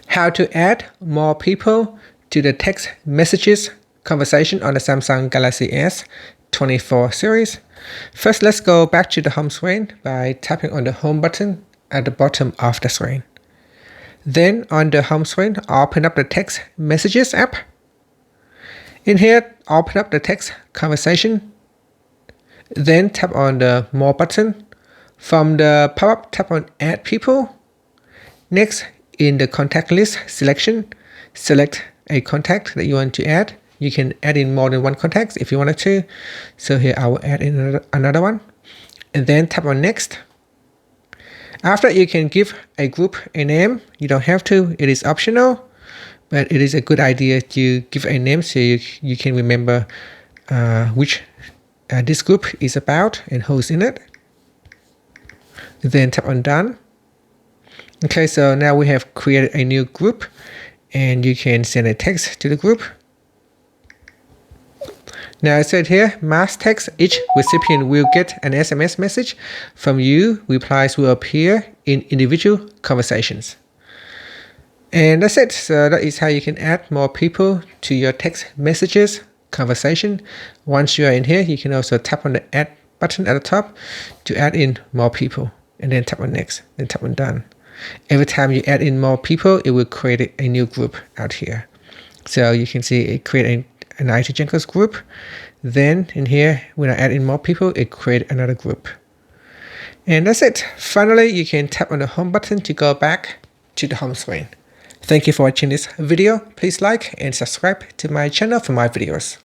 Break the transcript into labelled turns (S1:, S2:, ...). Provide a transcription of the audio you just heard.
S1: How to add more people to the text messages conversation on the Samsung Galaxy S24 series. First, let's go back to the home screen by tapping on the home button at the bottom of the screen. Then on the home screen, open up the text messages app. In here, open up the text conversation. Then tap on the more button. From the pop-up, tap on add people. Next, in the contact list selection, select a contact that you want to add. You can add in more than one contact if you wanted to. So here I will add in another one. And then tap on next. After, you can give a group a name. You don't have to, it is optional. But it is a good idea to give a name so you can remember which this group is about and who's in it. Then tap on done. Okay, so now we have created a new group and you can send a text to the group. Now it said here, mass text, each recipient will get an SMS message from you. Replies will appear in individual conversations. And that's it. So that is how you can add more people to your text messages conversation. Once you are in here, you can also tap on the add button at the top to add in more people. And then tap on next, then tap on done. Every time you add in more people, it will create a new group out here. So you can see it create an IT Junkers group. Then in here, when I add in more people, it create another group. And that's it. Finally, you can tap on the home button to go back to the home screen. Thank you for watching this video. Please like and subscribe to my channel for more videos.